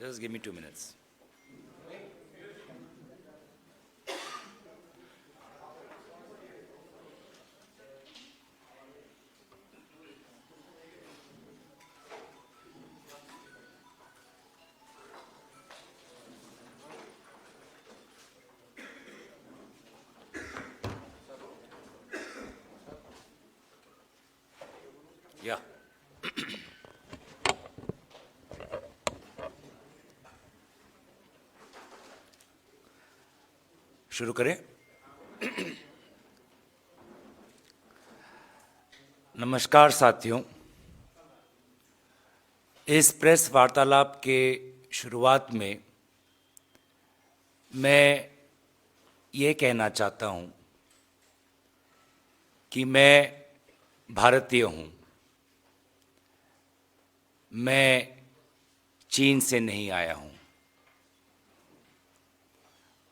Just give me 2 minutes. Yeah. शुरू करें। नमस्कार साथियों, इस प्रेस वार्तालाप के शुरुआत में मैं ये कहना चाहता हूँ कि मैं भारतीय हूँ। मैं चीन से नहीं आया हूँ।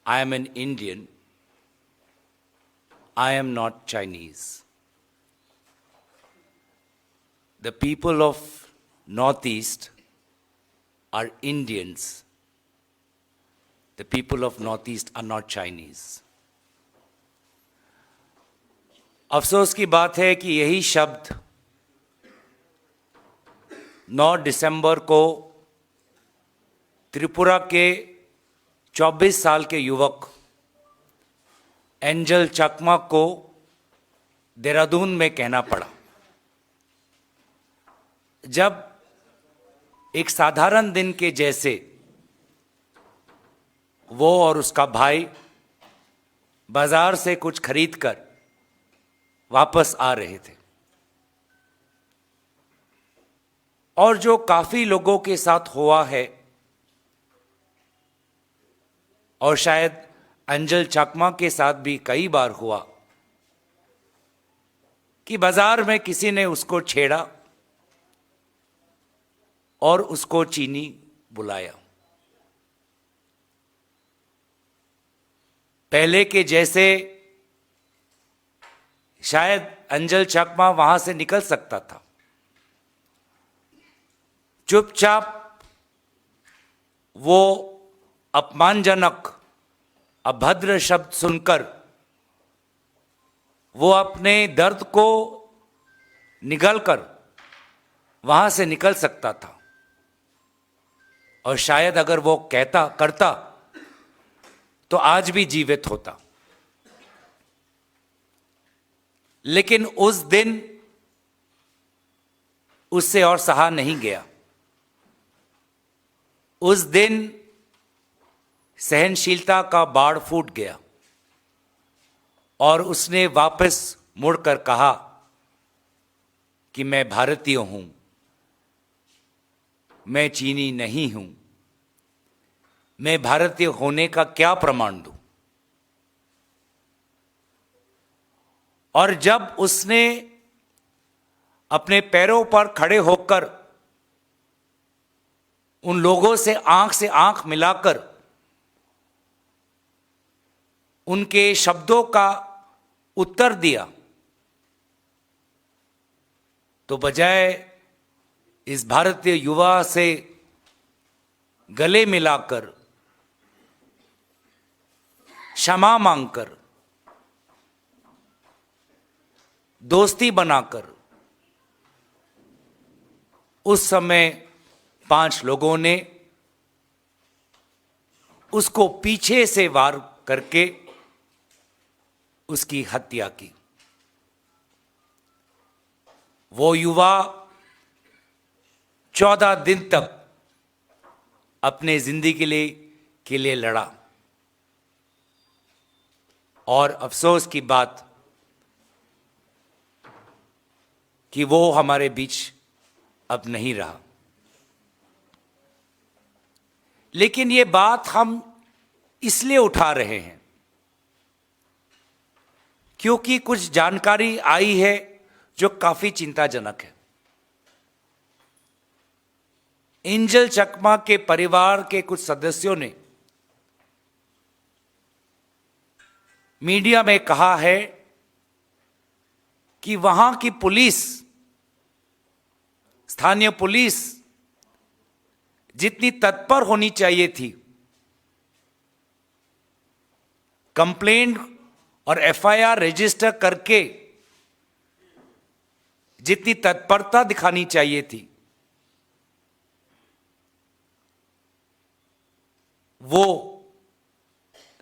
I am an Indian. I am not Chinese. The people of Northeast are Indians. The people of Northeast are not Chinese. अफसोस की बात है कि यही शब्द 9 दिसंबर को त्रिपुरा के 24 साल के युवक एंजल चकमा को देहरादून में कहना पड़ा, जब एक साधारण दिन के जैसे वो और उसका भाई बाजार से कुछ खरीदकर वापस आ रहे थे और जो काफी लोगों के साथ हुआ है और शायद अंजल चकमा के साथ भी कई बार हुआ कि बाजार में किसी ने उसको छेड़ा और उसको चीनी बुलाया। पहले के जैसे शायद अंजल चकमा वहां से निकल सकता था, चुपचाप वो अपमानजनक अभद्र शब्द सुनकर वो अपने दर्द को निगलकर वहां से निकल सकता था और शायद अगर वो करता तो आज भी जीवित होता। लेकिन उस दिन उससे और सहा नहीं गया। उस दिन सहनशीलता का बाड़ फूट गया और उसने वापस मुड़कर कहा कि मैं भारतीय हूं, मैं चीनी नहीं हूं, मैं भारतीय होने का क्या प्रमाण दूं। और जब उसने अपने पैरों पर खड़े होकर उन लोगों से आंख मिलाकर उनके शब्दों का उत्तर दिया, तो बजाय इस भारतीय युवा से गले मिलाकर क्षमा मांगकर दोस्ती बनाकर उस समय 5 लोगों ने उसको पीछे से वार करके उसकी हत्या की। वो युवा 14 दिन तक अपने जिंदगी के लिए लड़ा और अफसोस की बात कि वो हमारे बीच अब नहीं रहा। लेकिन ये बात हम इसलिए उठा रहे हैं क्योंकि कुछ जानकारी आई है जो काफी चिंताजनक है। एंजल चकमा के परिवार के कुछ सदस्यों ने मीडिया में कहा है कि वहां की पुलिस, स्थानीय पुलिस जितनी तत्पर होनी चाहिए थी कंप्लेंट और एफआईआर रजिस्टर करके जितनी तत्परता दिखानी चाहिए थी वो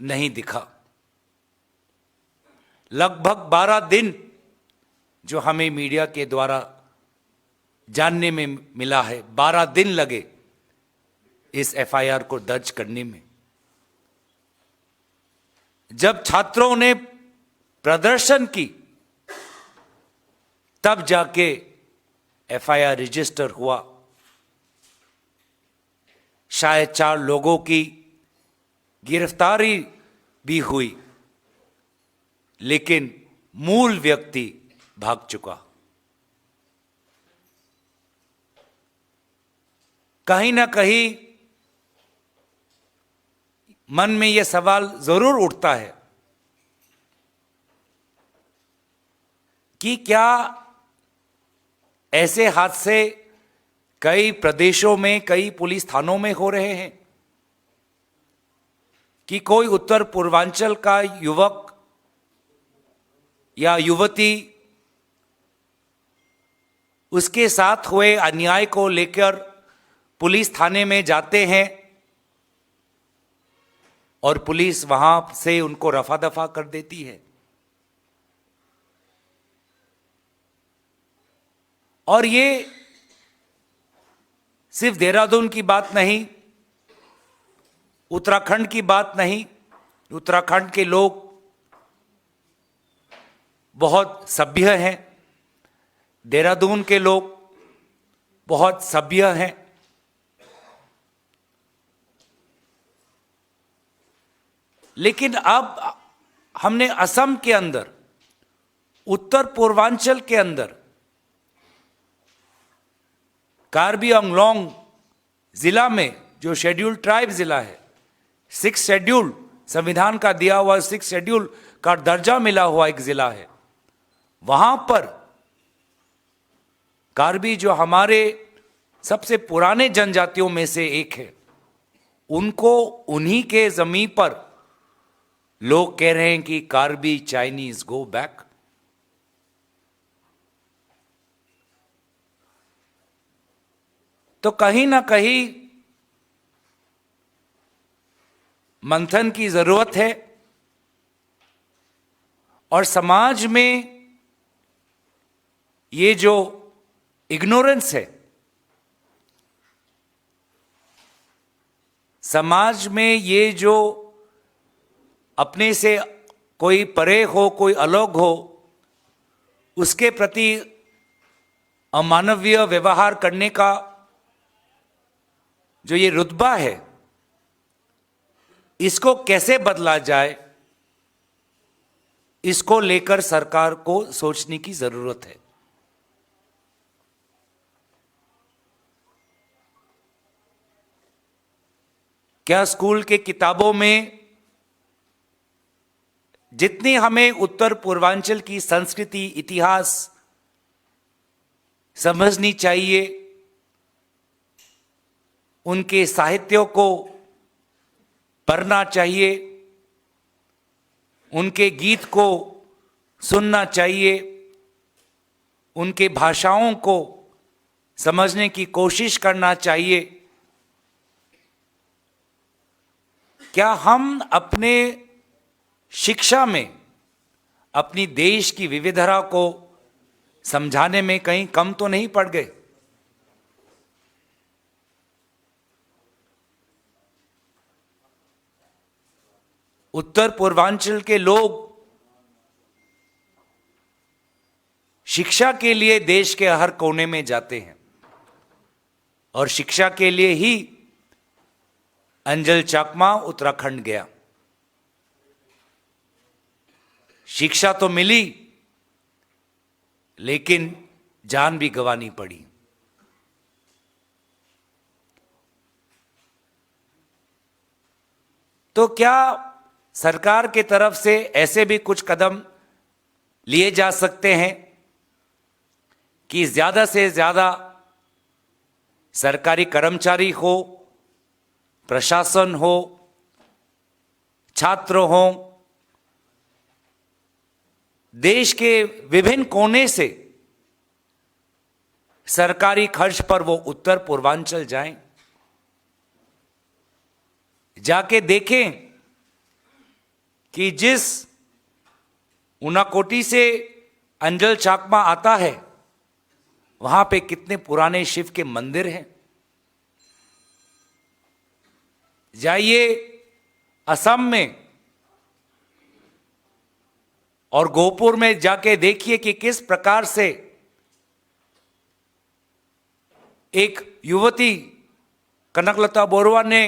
नहीं दिखा। लगभग 12 दिन जो हमें मीडिया के द्वारा जानने में मिला है, 12 दिन लगे इस एफआईआर को दर्ज करने में। जब छात्रों ने प्रदर्शन की तब जाके एफआईआर रजिस्टर हुआ। शायद 4 लोगों की गिरफ्तारी भी हुई, लेकिन मूल व्यक्ति भाग चुका। कहीं ना कहीं मन में यह सवाल जरूर उठता है कि क्या ऐसे हादसे कई प्रदेशों में, कई पुलिस थानों में हो रहे हैं कि कोई उत्तर पूर्वांचल का युवक या युवती उसके साथ हुए अन्याय को लेकर पुलिस थाने में जाते हैं और पुलिस वहां से उनको रफा दफा कर देती है। और ये सिर्फ देहरादून की बात नहीं, उत्तराखंड की बात नहीं। उत्तराखंड के लोग बहुत सभ्य हैं, देहरादून के लोग बहुत सभ्य हैं। लेकिन अब हमने असम के अंदर, उत्तर पूर्वांचल के अंदर, कार्बी आंगलोंग जिला में जो शेड्यूल्ड ट्राइब जिला है, 6 शेड्यूल संविधान का दिया हुआ 6 शेड्यूल का दर्जा मिला हुआ एक जिला है, वहां पर कार्बी जो हमारे सबसे पुराने जनजातियों में से एक है, उनको उन्हीं के जमीन पर लोग कह रहे हैं कि कार्बी चाइनीज गो बैक। तो कहीं ना कहीं मंथन की जरूरत है और समाज में ये जो इग्नोरेंस है, समाज में ये जो अपने से कोई परे हो, कोई अलग हो, उसके प्रति अमानवीय व्यवहार करने का जो ये रुतबा है, इसको कैसे बदला जाए, इसको लेकर सरकार को सोचने की जरूरत है। क्या स्कूल के किताबों में जितनी हमें उत्तर पूर्वांचल की संस्कृति, इतिहास समझनी चाहिए, उनके साहित्यों को पढ़ना चाहिए, उनके गीत को सुनना चाहिए, उनके भाषाओं को समझने की कोशिश करना चाहिए, क्या हम अपने शिक्षा में अपनी देश की विविधता को समझाने में कहीं कम तो नहीं पड़ गए? उत्तर पूर्वांचल के लोग शिक्षा के लिए देश के हर कोने में जाते हैं और शिक्षा के लिए ही अंजल चाकमा उत्तराखंड गया। शिक्षा तो मिली, लेकिन जान भी गंवानी पड़ी। तो क्या सरकार की तरफ से ऐसे भी कुछ कदम लिए जा सकते हैं कि ज्यादा से ज्यादा सरकारी कर्मचारी हो प्रशासन हो, छात्र हो, देश के विभिन्न कोने से सरकारी खर्च पर वो उत्तर पूर्वांचल जाएं, जाके देखें कि जिस ऊनाकोटी से अंजल चाकमा आता है वहां पे कितने पुराने शिव के मंदिर हैं। जाइए असम में और गोपुर में जाके देखिए कि किस प्रकार से एक युवती कनकलता बोरवा ने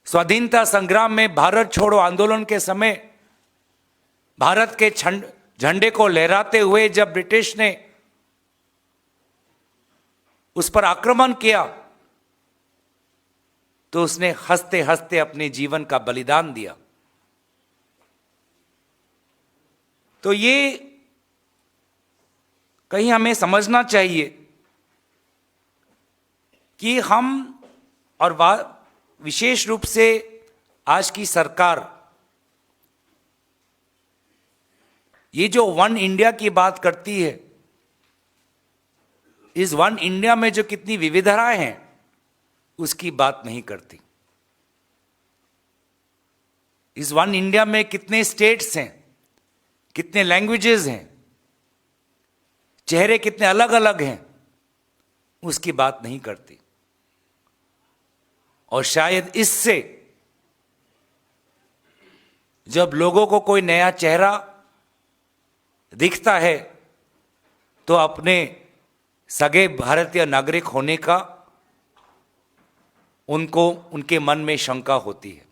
स्वाधीनता संग्राम में भारत छोड़ो आंदोलन के समय भारत के झंडे को लहराते हुए जब ब्रिटिश ने उस पर आक्रमण किया तो उसने हंसते हंसते अपने जीवन का बलिदान दिया। तो ये कहीं हमें समझना चाहिए कि हम और विशेष रूप से आज की सरकार ये जो वन इंडिया की बात करती है, इस वन इंडिया में जो कितनी विविधताएं हैं उसकी बात नहीं करती। इस वन इंडिया में कितने स्टेट्स हैं, कितने लैंग्वेजेस हैं, चेहरे कितने अलग अलग हैं, उसकी बात नहीं करती। और शायद इससे जब लोगों को कोई नया चेहरा दिखता है तो अपने सगे भारतीय नागरिक होने का उनको उनके मन में शंका होती है।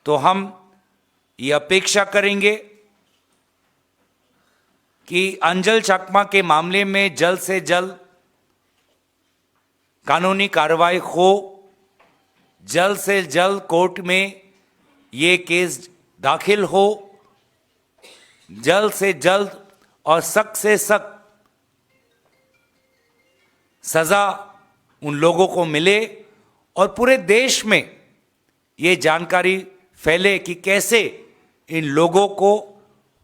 तो हम ये अपेक्षा करेंगे कि अंजल चाकमा के मामले में जल्द से जल्द कानूनी कार्रवाई हो, जल्द से जल्द कोर्ट में ये केस दाखिल हो, जल्द से जल्द और सख्त से सख्त सजा उन लोगों को मिले और पूरे देश में ये जानकारी फैले कि कैसे इन लोगों को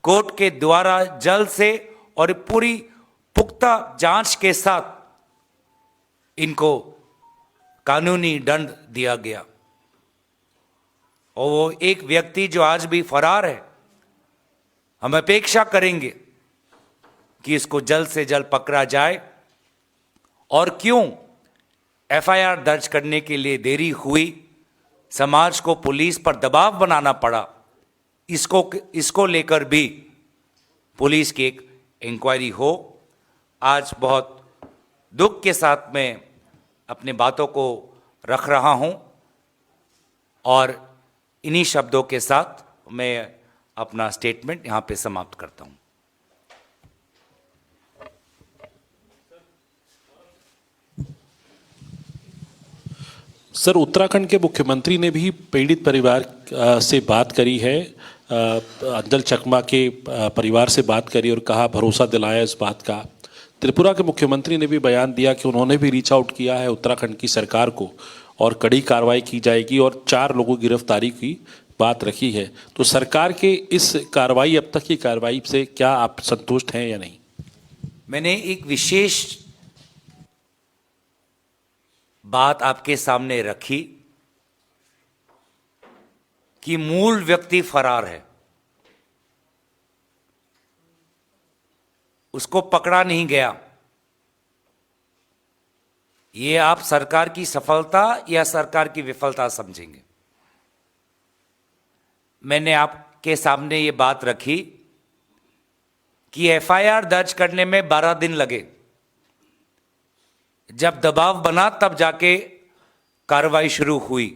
कोर्ट के द्वारा जल्द से और पूरी पुख्ता जांच के साथ इनको कानूनी दंड दिया गया। और वो एक व्यक्ति जो आज भी फरार है, हम अपेक्षा करेंगे कि इसको जल्द से जल्द पकड़ा जाए। और क्यों एफआईआर दर्ज करने के लिए देरी हुई, समाज को पुलिस पर दबाव बनाना पड़ा, इसको लेकर भी पुलिस की एक इंक्वायरी हो। आज बहुत दुख के साथ मैं अपने बातों को रख रहा हूं और इन्हीं शब्दों के साथ मैं अपना स्टेटमेंट यहां पे समाप्त करता हूं। सर, उत्तराखंड के मुख्यमंत्री ने भी पीड़ित परिवार से बात करी है, अंजल चाकमा के परिवार से बात करी और कहा, भरोसा दिलाया इस बात का। त्रिपुरा के मुख्यमंत्री ने भी बयान दिया कि उन्होंने भी रीच आउट किया है उत्तराखंड की सरकार को और कड़ी कार्रवाई की जाएगी और 4 लोगों की गिरफ्तारी की बात रखी है। तो सरकार के इस कार्रवाई, अब तक की कार्रवाई से क्या आप संतुष्ट हैं या नहीं? मैंने एक विशेष बात आपके सामने रखी कि मूल व्यक्ति फरार है, उसको पकड़ा नहीं गया। ये आप सरकार की सफलता या सरकार की विफलता समझेंगे? मैंने आपके सामने ये बात रखी कि एफआईआर दर्ज करने में 12 दिन लगे, जब दबाव बना तब जाके कार्रवाई शुरू हुई।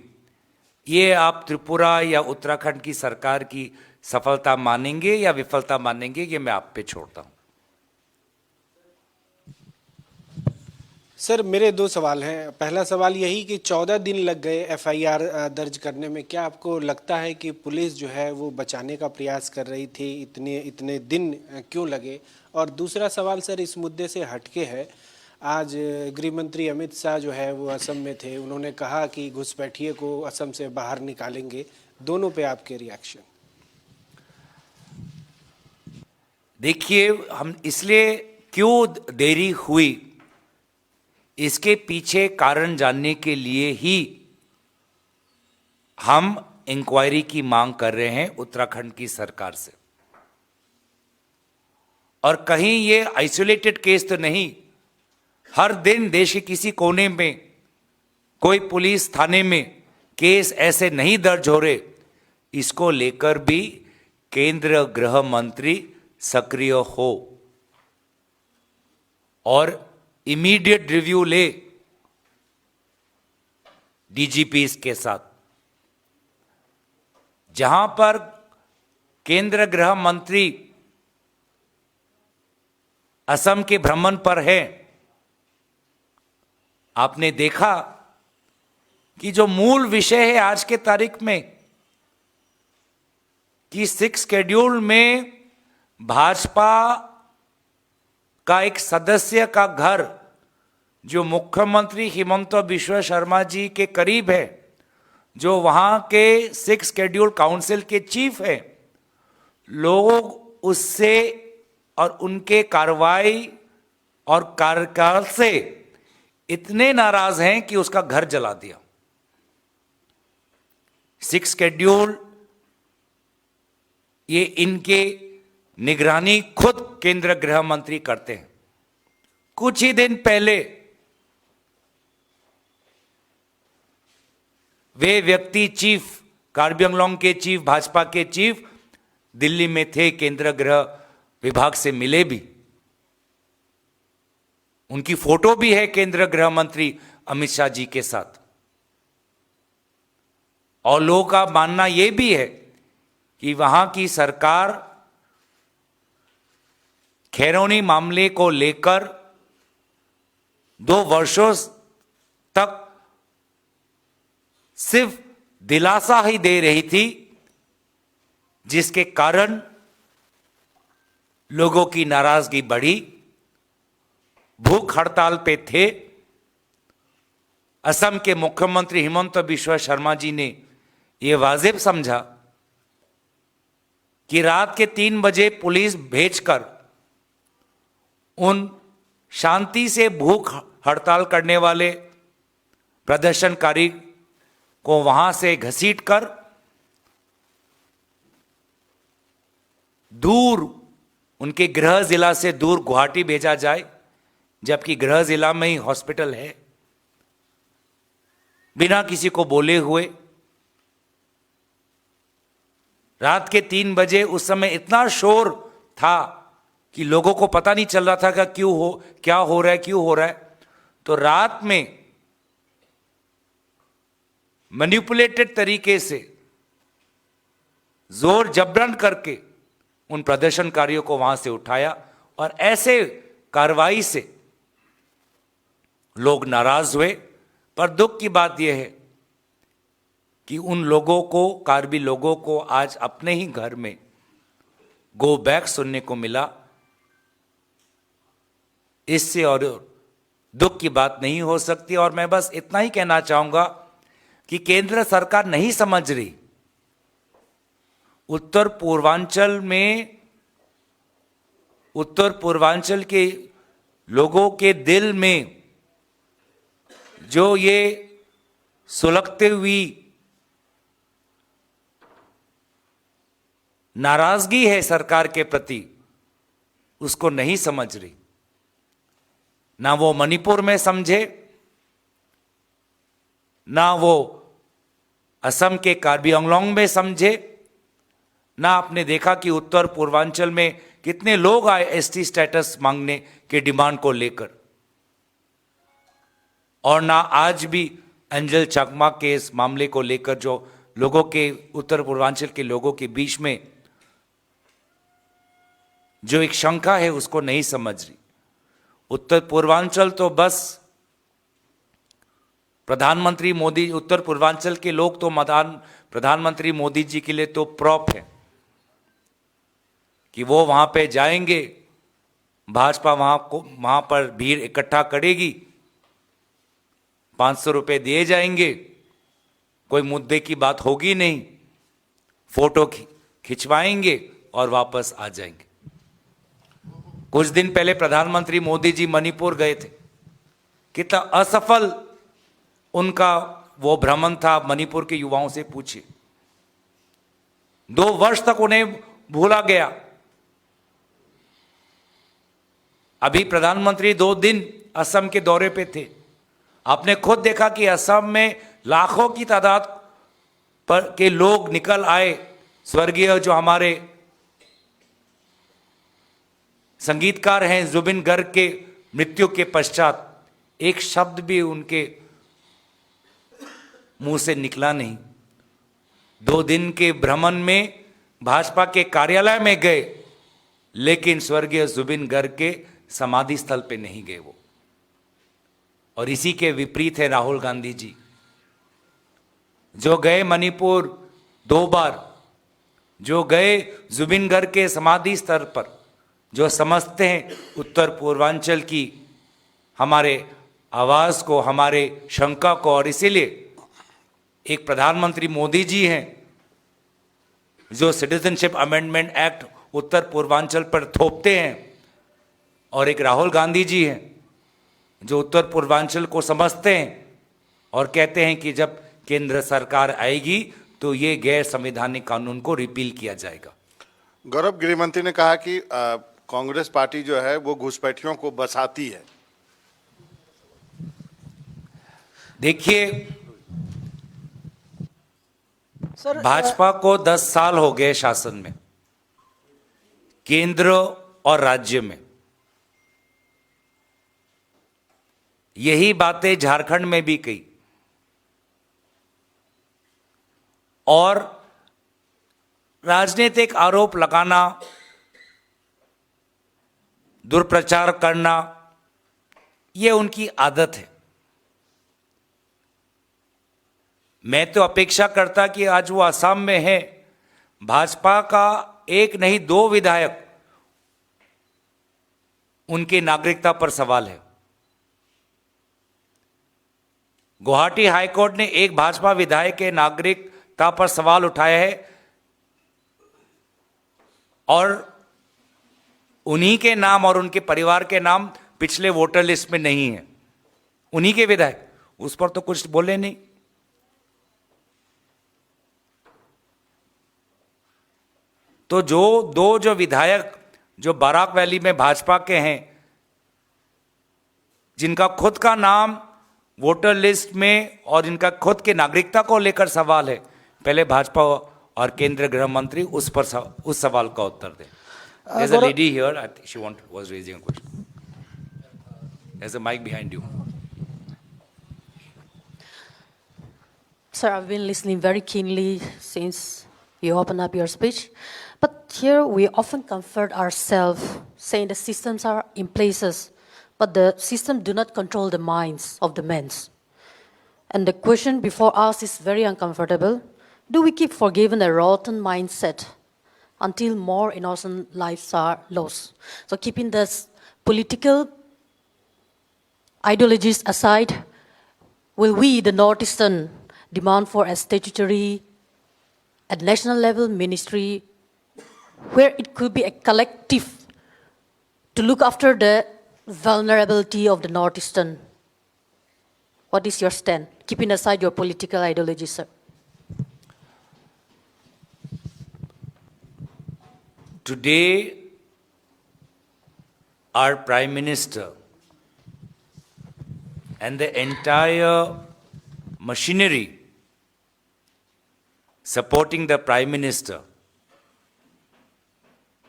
ये आप त्रिपुरा या उत्तराखंड की सरकार की सफलता मानेंगे या विफलता मानेंगे, ये मैं आप पे छोड़ता हूं। सर, मेरे 2 सवाल हैं। पहला सवाल यही कि 14 दिन लग गए एफआईआर दर्ज करने में, क्या आपको लगता है कि पुलिस जो है वो बचाने का प्रयास कर रही थी, इतने दिन क्यों लगे? और दूसरा सवाल सर इस मुद्दे से हटके है, आज गृह मंत्री अमित शाह जो है वो असम में थे, उन्होंने कहा कि घुसपैठिए को असम से बाहर निकालेंगे। दोनों पे आपके रिएक्शन? देखिए, हम इसलिए क्यों देरी हुई, इसके पीछे कारण जानने के लिए ही हम इंक्वायरी की मांग कर रहे हैं उत्तराखंड की सरकार से। और कहीं ये आइसोलेटेड केस तो नहीं, हर दिन देश के किसी कोने में कोई पुलिस थाने में केस ऐसे नहीं दर्ज हो रहे। इसको लेकर भी केंद्र गृह मंत्री सक्रिय हो और इमीडिएट रिव्यू ले डीजीपीस के साथ। जहां पर केंद्र गृह मंत्री असम के भ्रमण पर है, आपने देखा कि जो मूल विषय है आज के तारीख में कि 6 शेड्यूल में भाजपा का एक सदस्य का घर जो मुख्यमंत्री हिमंत बिश्व शर्मा जी के करीब है, जो वहां के 6 शेड्यूल काउंसिल के चीफ है, लोग उससे और उनके कार्रवाई और कार्यकाल से इतने नाराज हैं कि उसका घर जला दिया। 6 शेड्यूल ये इनके निगरानी खुद केंद्र गृह मंत्री करते हैं। कुछ ही दिन पहले वे व्यक्ति चीफ, कार्बी आंगलॉन्ग के चीफ, भाजपा के चीफ दिल्ली में थे, केंद्र गृह विभाग से मिले भी। उनकी फोटो भी है केंद्र गृह मंत्री अमित शाह जी के साथ। और लोगों का मानना यह भी है कि वहां की सरकार खैरोनी मामले को लेकर 2 वर्षों तक सिर्फ दिलासा ही दे रही थी, जिसके कारण लोगों की नाराजगी बढ़ी, भूख हड़ताल पे थे। असम के मुख्यमंत्री हिमंत बिश्व शर्मा जी ने यह वाजिब समझा कि रात के 3 बजे पुलिस भेजकर उन शांति से भूख हड़ताल करने वाले प्रदर्शनकारी को वहां से घसीटकर दूर, उनके गृह जिला से दूर गुवाहाटी भेजा जाए, जबकि गृह जिला में ही हॉस्पिटल है। बिना किसी को बोले हुए रात के 3 बजे, उस समय इतना शोर था कि लोगों को पता नहीं चल रहा था कि क्या हो रहा है, क्यों हो रहा है। तो रात में मैनिपुलेटेड तरीके से जोर जबरन करके उन प्रदर्शनकारियों को वहां से उठाया, और ऐसे कार्रवाई से लोग नाराज हुए। पर दुख की बात यह है कि उन लोगों को, कार्बी लोगों को आज अपने ही घर में गो बैक सुनने को मिला। इससे और दुख की बात नहीं हो सकती। और मैं बस इतना ही कहना चाहूंगा कि केंद्र सरकार नहीं समझ रही, उत्तर पूर्वांचल के लोगों के दिल में जो ये सुलगते हुई नाराजगी है सरकार के प्रति, उसको नहीं समझ रही। ना वो मणिपुर में समझे, ना वो असम के कार्बी आंगलॉन्ग में समझे, ना आपने देखा कि उत्तर पूर्वांचल में कितने लोग आए एसटी स्टेटस मांगने के डिमांड को लेकर, और ना आज भी अंजल चकमा के इस मामले को लेकर जो लोगों के, उत्तर पूर्वांचल के लोगों के बीच में जो एक शंका है, उसको नहीं समझ रही। उत्तर पूर्वांचल तो बस प्रधानमंत्री मोदी, उत्तर पूर्वांचल के लोग तो प्रधानमंत्री मोदी जी के लिए तो प्रॉप है कि वो वहां पे जाएंगे, भाजपा वहां पर भीड़ इकट्ठा करेगी, 500 रुपए दिए जाएंगे, कोई मुद्दे की बात होगी नहीं, फोटो खिंचवाएंगे और वापस आ जाएंगे। कुछ दिन पहले प्रधानमंत्री मोदी जी मणिपुर गए थे, कितना असफल उनका वो भ्रमण था। मणिपुर के युवाओं से पूछिए, 2 वर्ष तक उन्हें भूला गया। अभी प्रधानमंत्री 2 दिन असम के दौरे पे थे। आपने खुद देखा कि असम में लाखों की तादाद पर के लोग निकल आए। स्वर्गीय जो हमारे संगीतकार हैं जुबिन गर्ग के मृत्यु के पश्चात एक शब्द भी उनके मुंह से निकला नहीं। 2 दिन के भ्रमण में भाजपा के कार्यालय में गए, लेकिन स्वर्गीय जुबिन गर्ग के समाधि स्थल पे नहीं गए वो। और इसी के विपरीत है राहुल गांधी जी, जो गए मणिपुर 2 बार, जो गए जुबिन गर्ग के समाधि स्थल पर, जो समझते हैं उत्तर पूर्वांचल की हमारे आवाज को, हमारे शंका को। और इसीलिए एक प्रधानमंत्री मोदी जी हैं जो सिटीजनशिप अमेंडमेंट एक्ट उत्तर पूर्वांचल पर थोपते हैं, और एक राहुल गांधी जी हैं जो उत्तर पूर्वांचल को समझते हैं और कहते हैं कि जब केंद्र सरकार आएगी तो ये गैर संवैधानिक कानून को रिपील किया जाएगा। गौरव, गृह मंत्री ने कहा कि कांग्रेस पार्टी जो है वो घुसपैठियों को बसाती है। देखिए सर, भाजपा को 10 साल हो गए शासन में, केंद्र और राज्य में। यही बातें झारखंड में भी कही, और राजनीतिक आरोप लगाना, दुष्प्रचार करना, यह उनकी आदत है। मैं तो अपेक्षा करता कि आज वो असम में है, भाजपा का 1 नहीं 2 विधायक, उनकी नागरिकता पर सवाल है। गुवाहाटी हाईकोर्ट ने एक भाजपा विधायक के नागरिकता पर सवाल उठाया है, और उन्हीं के नाम और उनके परिवार के नाम पिछले वोटर लिस्ट में नहीं है, उन्हीं के विधायक, उस पर तो कुछ बोले नहीं। तो जो विधायक जो बाराक वैली में भाजपा के हैं, जिनका खुद का नाम वोटर लिस्ट में और जिनका खुद के नागरिकता को लेकर सवाल है, पहले भाजपा और केंद्रीय गृह मंत्री उस सवाल का उत्तर दें। There's a lady here, I think she was raising a question. There's a mic behind you. Sir, I've been listening very keenly since you opened up your speech. But here we often comfort ourselves, saying the systems are in places, but the system do not control the minds of the men. And the question before us is very uncomfortable. Do we keep forgiving a rotten mindset until more innocent lives are lost? So keeping the political ideologies aside, will we, the Northeastern, demand for a statutory, at national level ministry, where it could be a collective to look after the vulnerability of the Northeastern? What is your stand, keeping aside your political ideology, sir? Today, our Prime Minister and the entire machinery supporting the Prime Minister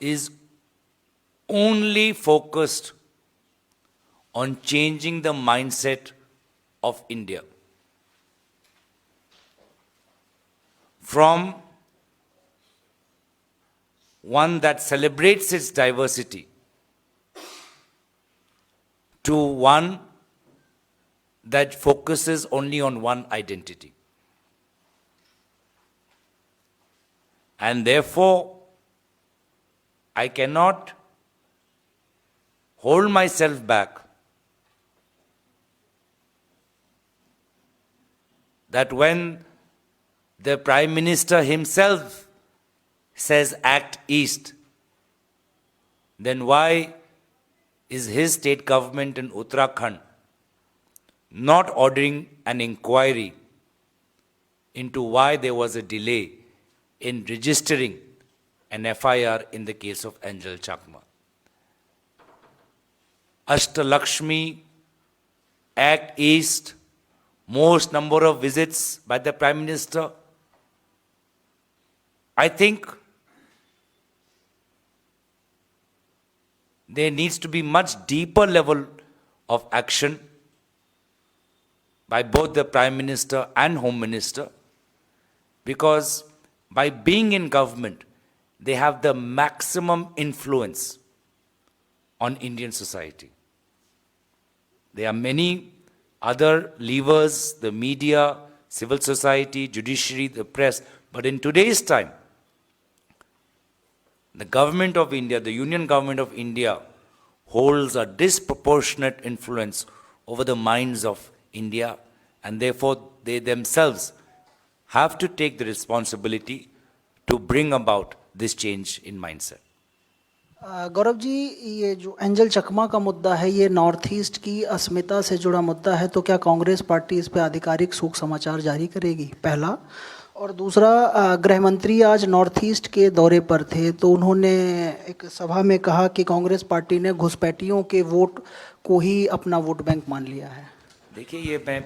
is only focused on changing the mindset of India from one that celebrates its diversity to one that focuses only on one identity. And therefore, I cannot hold myself back that when the Prime Minister himself says act east, then why is his state government in Uttarakhand not ordering an inquiry into why there was a delay in registering an FIR in the case of Angel Chakma? Ashtalakshmi, Act East, most number of visits by the Prime Minister. I think there needs to be much deeper level of action by both the Prime Minister and Home Minister, because by being in government, they have the maximum influence on Indian society. There are many other levers, the media, civil society, judiciary, the press, but in today's time, the government of India, the Union Government of India, holds a disproportionate influence over the minds of India, and therefore they themselves have to take the responsibility to bring about this change in mindset. Gaurav ji, ये जो angel चकमा का मुद्दा है, ये north east की अस्मिता से जुड़ा मुद्दा है, तो क्या कांग्रेस पार्टी इस पे आधिकारिक शोक समाचार जारी करेगी? पहला। और दूसरा, गृह मंत्री आज नॉर्थ ईस्ट के दौरे पर थे, तो उन्होंने एक सभा में कहा कि कांग्रेस पार्टी ने घुसपैठियों के वोट को ही अपना वोट बैंक मान लिया है। देखिए, ये मैं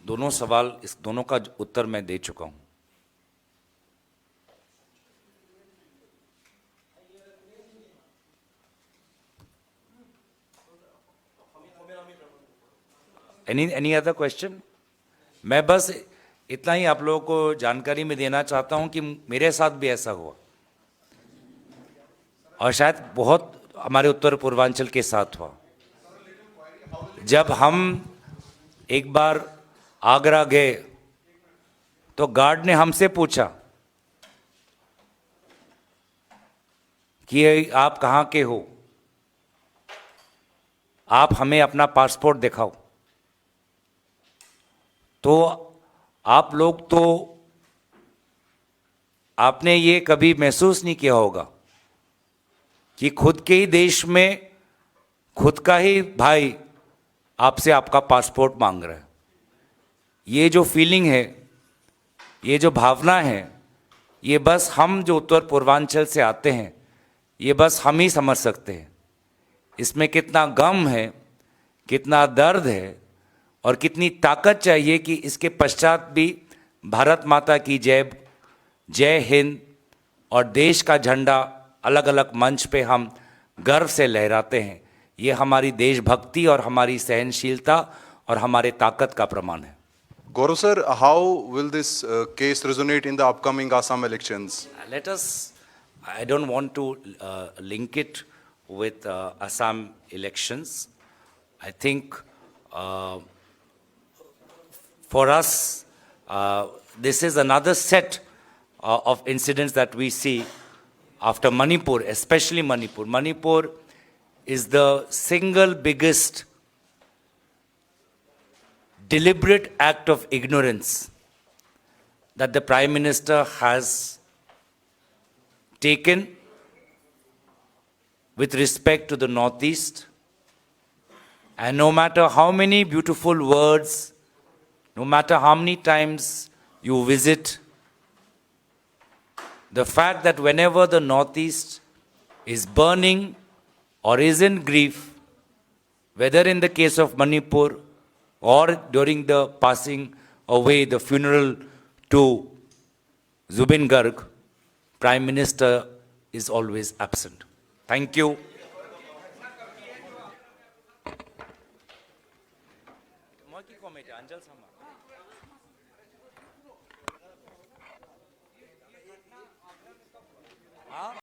दोनों सवाल, इस दोनों का उत्तर मैं दे चुका हूं। Any other question? मैं बस इतना ही आप लोगों को जानकारी में देना चाहता हूं कि मेरे साथ भी ऐसा हुआ, और शायद बहुत हमारे उत्तर पूर्वांचल के साथ हुआ। जब हम एक बार आगरा गए तो गार्ड ने हमसे पूछा कि आप कहाँ के हो, आप हमें अपना पासपोर्ट दिखाओ। तो आप लोग तो, आपने ये कभी महसूस नहीं किया होगा कि खुद के ही देश में खुद का ही भाई आपसे आपका पासपोर्ट मांग रहा है। ये जो फीलिंग है, ये जो भावना है, ये बस हम जो उत्तर पूर्वांचल से आते हैं, ये बस हम ही समझ सकते हैं। इसमें कितना गम है, कितना दर्द है, और कितनी ताकत चाहिए कि इसके पश्चात भी भारत माता की जय, जय हिंद और देश का झंडा अलग अलग मंच पे हम गर्व से लहराते हैं। ये हमारी देशभक्ति और हमारी सहनशीलता और हमारे ताकत का प्रमाण है। Gaurav sir, how will this case resonate in the upcoming Assam elections? Let us, I don't want to link it with Assam elections. I think for us, this is another set of incidents that we see after Manipur, especially Manipur. Manipur is the single biggest deliberate act of ignorance that the Prime Minister has taken with respect to the Northeast. And no matter how many beautiful words, no matter how many times you visit, the fact that whenever the Northeast is burning or is in grief, whether in the case of Manipur or during the passing away, the funeral to Zubin Garg, Prime Minister is always absent. Thank you.